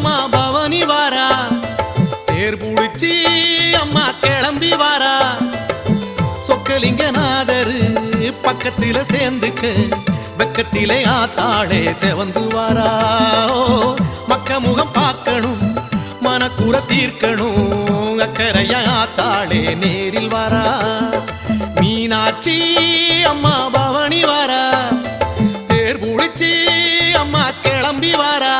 அம்மா பவனி வாரா தேர் புடிச்சி அம்மா கிளம்பி வாரா சொக்கலிங்கநாதரு பக்கத்தில சேர்ந்துக்க வெக்கத்திலே ஆத்தாளே செவந்து வாரா மக்க முகம் பார்க்கணும் மனக்குற தீர்க்கணும் அக்கறையா ஆத்தாளே நேரில் வாரா மீனாட்சி அம்மா பவனி வாரா தேர் புடிச்சி அம்மா கிளம்பி வாரா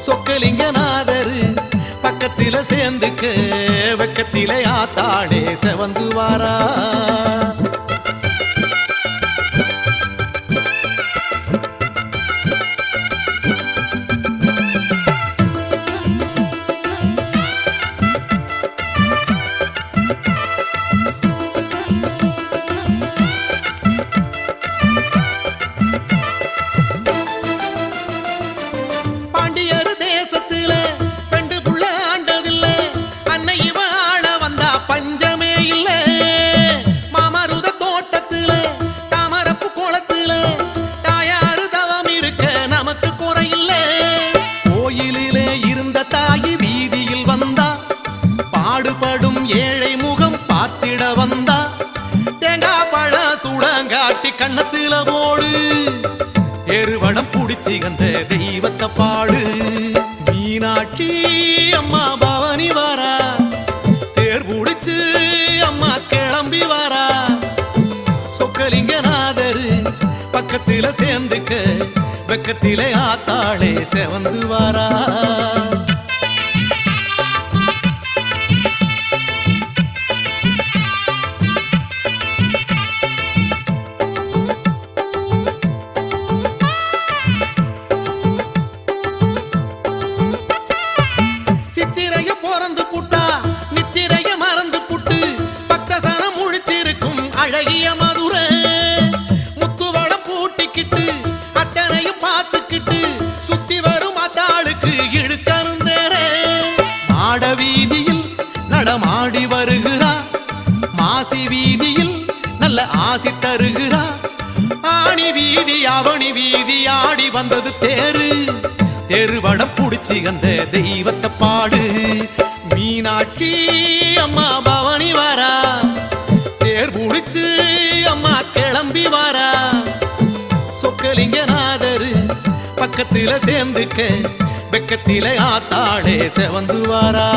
சொக்கலிங்கநாதரு பக்கத்தில சேர்ந்துக்க வெக்கத்திலே ஆத்தாளே செவந்து வாரா கண்ணத்தில போடு எருவடம் புடிச்சி அந்த தெய்வத்தை பாடு மீனாட்சி அம்மா பவனி வாரா தேர் புடிச்சு அம்மா கிளம்பி வாரா சொக்கலிங்கநாதரு பக்கத்தில சேர்ந்துக்க வெக்கத்திலே ஆத்தாளே செவந்து வாரா அழகிய மதுர முத்துவடம் பூட்டிக்கிட்டு அட்டனையும் பார்த்துக்கிட்டு சுத்தி வரும் அத்தாளுக்கு இழுக்கணும் தேரே ஆட வீதியில் நடமாடி வருகிறா மாசி வீதியில் நல்ல ஆசி தருகிறா ஆணி வீதி அவனி வீதி ஆடி வந்தது தேரு தெருவடம் புடிச்சி அந்த தெய்வத்தை பாடு மீனாட்சி அம்மா பவனி வாரா தேர் புடிச்சு அம்மா கிளம்பி வாரா சொக்கலிங்கநாதரு பக்கத்தில சேர்ந்துக்க வெக்கத்திலே ஆத்தாளே செவந்து வாரா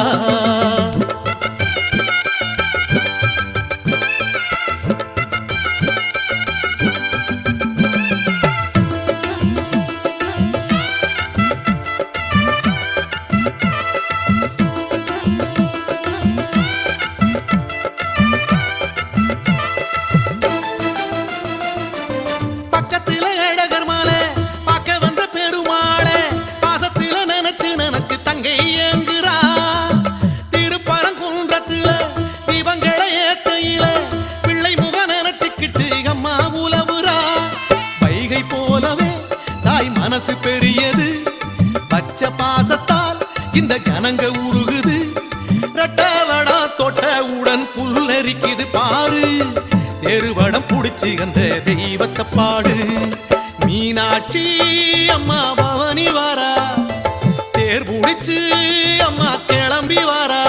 மனசு பெரியது பச்சை பாசத்தால் இந்த ஜனங்க உருகுது ரெட்டவடா தொட்டவுடன் புல்லரிக்குது பாரு தெருவடம் புடிச்சு அந்த தெய்வத்தை பாடு மீனாட்சி அம்மா பவனி வாரா தேர் புடிச்சு அம்மா கிளம்பி வாரா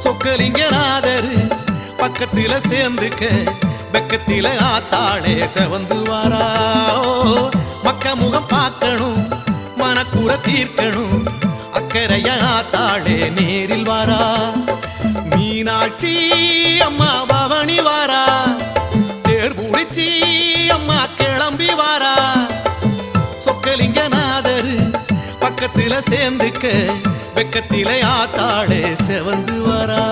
சொக்கலிங்கநாதரு பக்கத்தில சேர்ந்துக்க வெக்கத்தில ஆத்தாளே செவந்து வாரா மக்க முகம் பார்க்கணும் மனக்குற தீர்க்கணும் அக்கறையா ஆத்தாளே நேரில் வாரா மீனாட்சி அம்மா பவனி வாரா தேர் புடிச்சி அம்மா கிளம்பி வாரா சொக்கலிங்கநாதரு பக்கத்தில சேர்ந்துக்க வெக்கத்திலே ஆத்தாளே செவந்து வாரா